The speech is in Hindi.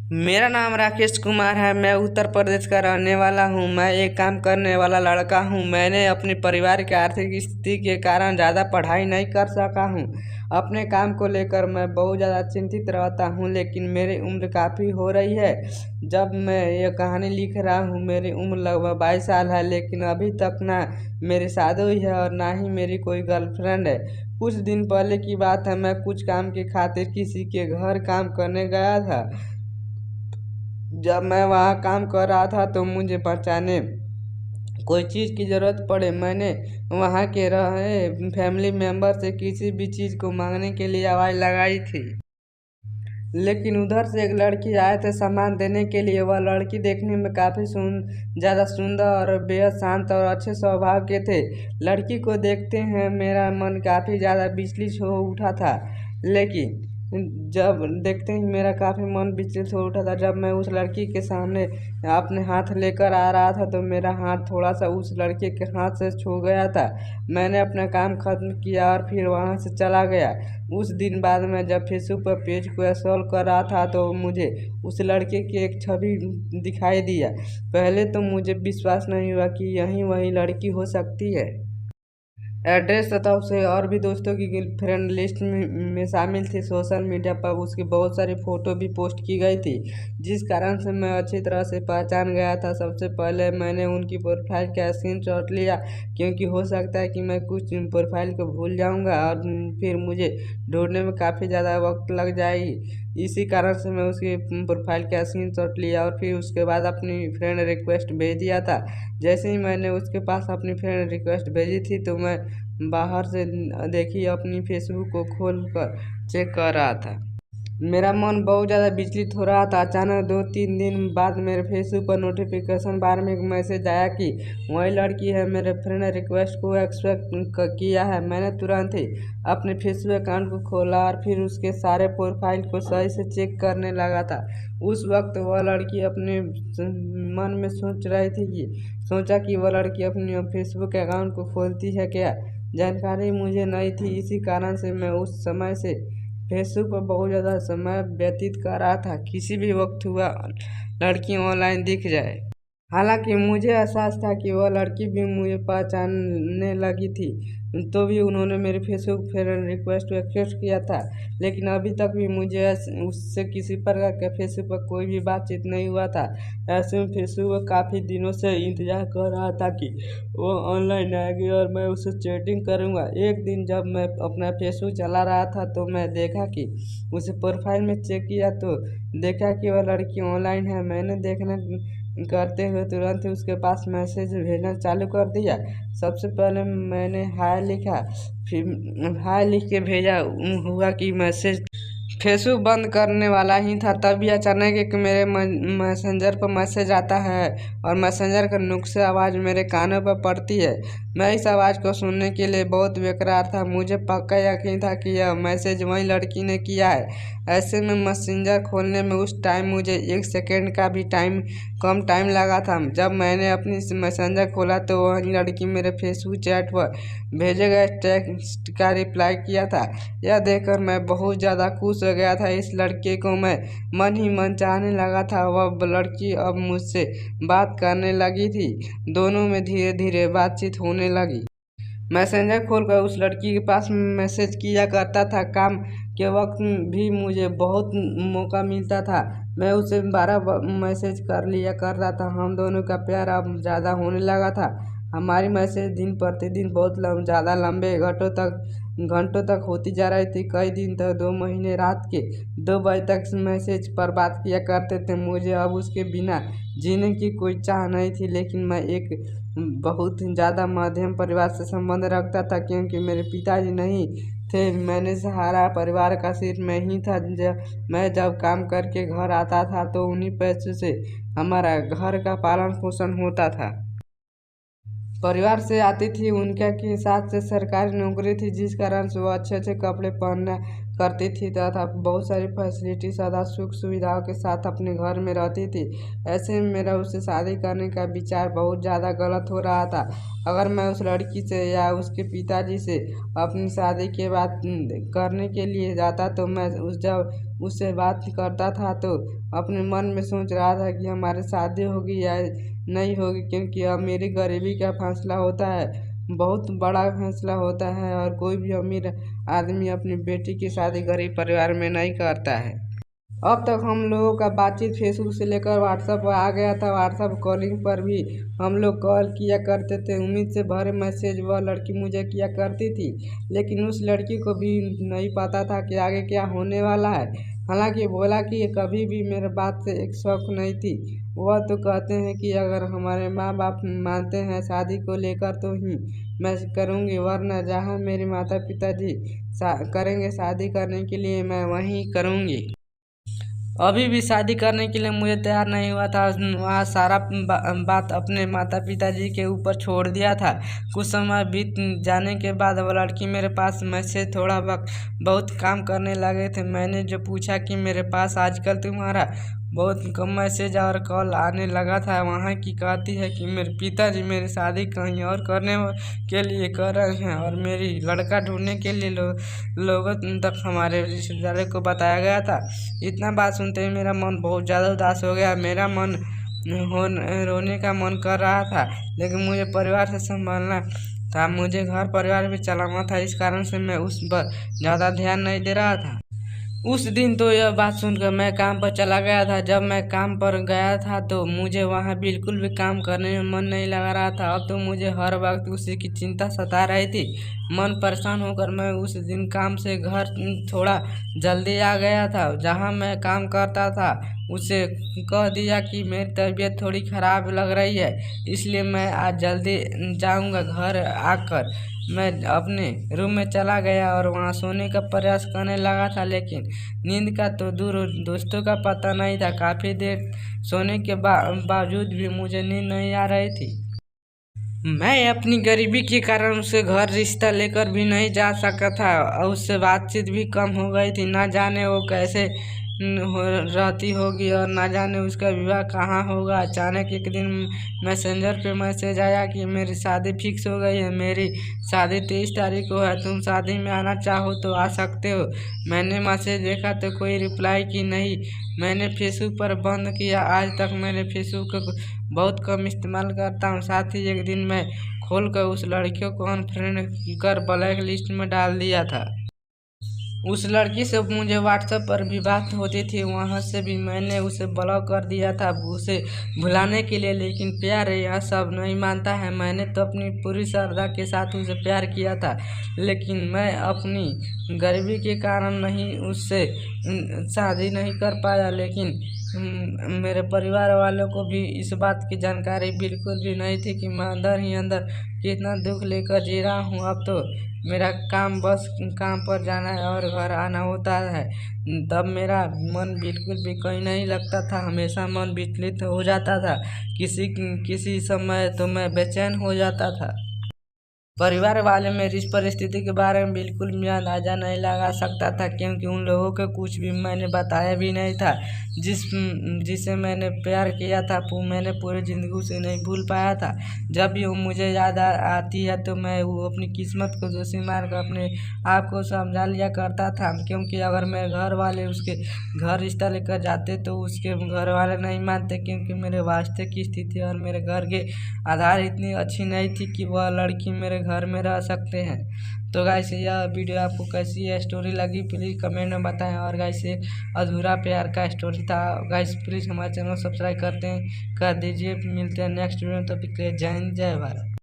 मेरा नाम राकेश कुमार है। मैं उत्तर प्रदेश का रहने वाला हूँ। मैं एक काम करने वाला लड़का हूँ। मैंने अपने परिवार की आर्थिक स्थिति के कारण ज़्यादा पढ़ाई नहीं कर सका हूँ। अपने काम को लेकर मैं बहुत ज़्यादा चिंतित रहता हूँ, लेकिन मेरी उम्र काफ़ी हो रही है। जब मैं ये कहानी लिख रहा हूँ मेरी उम्र लगभग 22 साल है, लेकिन अभी तक ना मेरी शादी हुई है और ना ही मेरी कोई गर्लफ्रेंड है। कुछ दिन पहले की बात है, मैं कुछ काम की खातिर किसी के घर काम करने गया था। जब मैं वहाँ काम कर रहा था तो मुझे पहचाने कोई चीज़ की ज़रूरत पड़े, मैंने वहाँ के रहे फैमिली मेम्बर से किसी भी चीज़ को मांगने के लिए आवाज़ लगाई थी, लेकिन उधर से एक लड़की आए थे सामान देने के लिए। वह लड़की देखने में काफ़ी ज़्यादा सुंदर और बेहद शांत और अच्छे स्वभाव के थे। लड़की को देखते हैं मेरा मन काफ़ी ज़्यादा विचलित हो उठा था, लेकिन जब देखते ही मेरा काफ़ी मन विचलित हो उठा था। जब मैं उस लड़की के सामने अपने हाथ लेकर आ रहा था तो मेरा हाथ थोड़ा सा उस लड़के के हाथ से छू गया था। मैंने अपना काम ख़त्म किया और फिर वहाँ से चला गया। उस दिन बाद में जब फेसबुक पर पेज को स्क्रॉल कर रहा था तो मुझे उस लड़के की एक छवि दिखाई दिया। पहले तो मुझे विश्वास नहीं हुआ कि यही वही लड़की हो सकती है। एड्रेस तथा उसे और भी दोस्तों की फ्रेंड लिस्ट में शामिल थी। सोशल मीडिया पर उसकी बहुत सारी फ़ोटो भी पोस्ट की गई थी, जिस कारण से मैं अच्छी तरह से पहचान गया था। सबसे पहले मैंने उनकी प्रोफाइल का स्क्रीनशॉट लिया, क्योंकि हो सकता है कि मैं कुछ प्रोफाइल को भूल जाऊंगा और फिर मुझे ढूंढने में काफ़ी ज़्यादा वक्त लग जाएगी। इसी कारण से मैं उसकी प्रोफाइल का स्क्रीनशॉट लिया और फिर उसके बाद अपनी फ्रेंड रिक्वेस्ट भेज दिया था। जैसे ही मैंने उसके पास अपनी फ्रेंड रिक्वेस्ट भेजी थी तो मैं बाहर से देखी अपनी फेसबुक को खोल कर चेक कर रहा था। मेरा मन बहुत ज़्यादा विचलित हो रहा था। अचानक 2-3 दिन बाद मेरे फेसबुक पर नोटिफिकेशन बार में एक मैसेज आया कि वही लड़की है। मेरे फ्रेंड रिक्वेस्ट को एक्सेप्ट किया है। मैंने तुरंत ही अपने फेसबुक अकाउंट को खोला और फिर उसके सारे प्रोफाइल को सही से चेक करने लगा था। उस वक्त वह लड़की अपने मन में सोचा कि वह लड़की अपनी फेसबुक अकाउंट को खोलती है क्या। जानकारी मुझे नहीं थी, इसी कारण से मैं उस समय से फेसबुक पर बहुत ज़्यादा समय व्यतीत कर रहा था। किसी भी वक्त हुआ लड़की ऑनलाइन दिख जाए। हालांकि मुझे एहसास था कि वह लड़की भी मुझे पहचानने लगी थी, तो भी उन्होंने मेरे फेसबुक फ्रेंड रिक्वेस्ट को एक्सेप्ट किया था। लेकिन अभी तक भी मुझे उससे किसी प्रकार के फेसबुक पर कोई भी बातचीत नहीं हुआ था। ऐसे में फेसबुक पर काफ़ी दिनों से इंतज़ार कर रहा था कि वो ऑनलाइन आएगी और मैं उससे चैटिंग करूँगा। एक दिन जब मैं अपना फेसबुक चला रहा था तो मैं देखा कि उसे प्रोफाइल में चेक किया तो देखा कि वह लड़की ऑनलाइन है। मैंने देखना करते हुए तुरंत ही उसके पास मैसेज भेजना चालू कर दिया। सबसे पहले मैंने हाय लिखा, फिर हाय लिख के भेजा। हुआ कि मैसेज फेसबुक बंद करने वाला ही था, तभी अचानक एक मेरे मैसेंजर पर मैसेज आता है और मैसेंजर का नुक्स से आवाज़ मेरे कानों पर पड़ती है। मैं इस आवाज़ को सुनने के लिए बहुत बेकरार था। मुझे पक्का यकीन था कि यह मैसेज वही लड़की ने किया है। ऐसे में मैसेंजर खोलने में उस टाइम मुझे 1 सेकेंड का भी कम टाइम लगा था। जब मैंने अपनी मैसेंजर खोला तो वही लड़की मेरे फेसबुक चैट पर भेजे गए टेक्स्ट का रिप्लाई किया था। यह देखकर मैं बहुत ज़्यादा खुश हो गया था। इस लड़के को मैं मन ही मन चाहने लगा था। वह लड़की अब मुझसे बात करने लगी थी। दोनों में धीरे धीरे बातचीत होने लगी। मैसेंजर खोलकर उस लड़की के पास मैसेज किया करता था। काम के वक्त भी मुझे बहुत मौका मिलता था, मैं उसे 12 मैसेज कर लिया करता था। हम दोनों का प्यार अब ज़्यादा होने लगा था। हमारी मैसेज दिन प्रतिदिन बहुत ज़्यादा लंबे घंटों तक होती जा रही थी। कई दिन तक 2 महीने रात के 2 बजे तक मैसेज पर बात किया करते थे। मुझे अब उसके बिना जीने की कोई चाह नहीं थी, लेकिन मैं एक बहुत ज़्यादा मध्यम परिवार से संबंध रखता था, क्योंकि मेरे पिताजी नहीं थे। मैंने सहारा परिवार का सिर्फ मैं ही था। मैं जब काम करके घर आता था तो उन्हीं पैसों से हमारा घर का पालन पोषण होता था। परिवार से आती थी, उनके के साथ से सरकारी नौकरी थी, जिस कारण से वो अच्छे अच्छे कपड़े पहनना करती थी तथा बहुत सारी फैसिलिटी तथा सुख सुविधाओं के साथ अपने घर में रहती थी। ऐसे में मेरा उससे शादी करने का विचार बहुत ज़्यादा गलत हो रहा था। अगर मैं उस लड़की से या उसके पिताजी से अपनी शादी के बात करने के लिए जाता तो मैं जब उससे बात करता था तो अपने मन में सोच रहा था कि हमारी शादी होगी या नहीं होगी, क्योंकि अब मेरी गरीबी का फैसला होता है, बहुत बड़ा फैसला होता है और कोई भी अमीर आदमी अपनी बेटी की शादी गरीब परिवार में नहीं करता है। अब तक हम लोगों का बातचीत फेसबुक से लेकर व्हाट्सएप आ गया था। व्हाट्सएप कॉलिंग पर भी हम लोग कॉल किया करते थे। उम्मीद से भरे मैसेज वह लड़की मुझे किया करती थी, लेकिन उस लड़की को भी नहीं पता था कि आगे क्या होने वाला है। हालांकि बोला कि कभी भी मेरे बात से एक शौक नहीं थी। वह तो कहते हैं कि अगर हमारे माँ बाप मानते हैं शादी को लेकर तो ही मैं करूँगी, वरना जहाँ मेरे माता पिताजी करेंगे शादी करने के लिए मैं वहीं करूँगी। अभी भी शादी करने के लिए मुझे तैयार नहीं हुआ था। वहाँ सारा बात अपने माता पिताजी के ऊपर छोड़ दिया था। कुछ समय बीत जाने के बाद वो लड़की मेरे पास मैसेज थोड़ा वक्त बहुत काम करने लगे थे। मैंने जो पूछा कि मेरे पास आजकल तुम्हारा बहुत कम मैसेज और कॉल आने लगा था, वहाँ की कहती है कि मेरे पिताजी मेरी शादी कहीं और करने के लिए कर रहे हैं और मेरी लड़का ढूंढने के लिए लोगों तक हमारे रिश्तेदारों को बताया गया था। इतना बात सुनते ही मेरा मन बहुत ज़्यादा उदास हो गया। मेरा मन रोने का मन कर रहा था, लेकिन मुझे परिवार से संभालना था, मुझे घर परिवार भी चलाना था। इस कारण से मैं उस पर ज़्यादा ध्यान नहीं दे रहा था। उस दिन तो यह बात सुनकर मैं काम पर चला गया था। जब मैं काम पर गया था तो मुझे वहाँ बिल्कुल भी काम करने में मन नहीं लगा रहा था। अब तो मुझे हर वक्त उसी की चिंता सता रही थी। मन परेशान होकर मैं उस दिन काम से घर थोड़ा जल्दी आ गया था। जहाँ मैं काम करता था उसे कह दिया कि मेरी तबीयत थोड़ी ख़राब लग रही है, इसलिए मैं आज जल्दी जाऊँगा। घर आकर मैं अपने रूम में चला गया और वहाँ सोने का प्रयास करने लगा था, लेकिन नींद का तो दूर दोस्तों का पता नहीं था। काफ़ी देर सोने के बावजूद भी मुझे नींद नहीं आ रही थी। मैं अपनी गरीबी के कारण उससे घर रिश्ता लेकर भी नहीं जा सका था और उससे बातचीत भी कम हो गई थी। ना जाने वो कैसे रहती होगी और ना जाने उसका विवाह कहाँ होगा। अचानक एक दिन मैसेंजर पे मैसेज आया कि मेरी शादी फिक्स हो गई है, मेरी शादी 23 तारीख को है, तुम शादी में आना चाहो तो आ सकते हो। मैंने मैसेज देखा तो कोई रिप्लाई की नहीं। मैंने फेसबुक पर बंद किया। आज तक मैंने फेसबुक को बहुत कम इस्तेमाल करता हूँ। साथ ही एक दिन मैं खोलकर उस लड़कियों को अनफ्रेंड कर ब्लैक लिस्ट में डाल दिया था। उस लड़की से मुझे व्हाट्सएप पर भी बात होती थी, वहाँ से भी मैंने उसे ब्लॉक कर दिया था उसे भुलाने के लिए। लेकिन प्यार यह सब नहीं मानता है। मैंने तो अपनी पूरी श्रद्धा के साथ उसे प्यार किया था, लेकिन मैं अपनी गरीबी के कारण नहीं उससे शादी नहीं कर पाया। लेकिन मेरे परिवार वालों को भी इस बात की जानकारी बिल्कुल भी नहीं थी कि मैं अंदर ही अंदर कितना दुख लेकर जी रहा हूँ। अब तो मेरा काम बस काम पर जाना है और घर आना होता है। तब मेरा मन बिल्कुल भी कहीं नहीं लगता था, हमेशा मन विचलित हो जाता था। किसी समय तो मैं बेचैन हो जाता था। परिवार वाले मेरी इस परिस्थिति के बारे में बिल्कुल भी अंदाज़ा नहीं लगा सकता था, क्योंकि उन लोगों को कुछ भी मैंने बताया भी नहीं था। जिसे मैंने प्यार किया था वो मैंने पूरी ज़िंदगी उसे नहीं भूल पाया था। जब भी वो मुझे याद आती है तो मैं वो अपनी किस्मत को दोषी मानकर अपने आप को समझा लिया करता था, क्योंकि अगर मेरे घर वाले उसके घर रिश्ता लेकर जाते तो उसके घर वाले नहीं मानते, क्योंकि मेरे वास्ते की स्थिति और मेरे घर के आधार इतनी अच्छी नहीं थी कि वह लड़की मेरे घर में रह सकते हैं। तो गाइस यह वीडियो आपको कैसी है स्टोरी लगी प्लीज़ कमेंट में बताएं। और गाइस ये अधूरा प्यार का स्टोरी था। गाइस प्लीज़ हमारे चैनल को सब्सक्राइब कर दीजिए। मिलते हैं नेक्स्ट वीडियो में, तब तक के लिए जय हिंद जय भारत।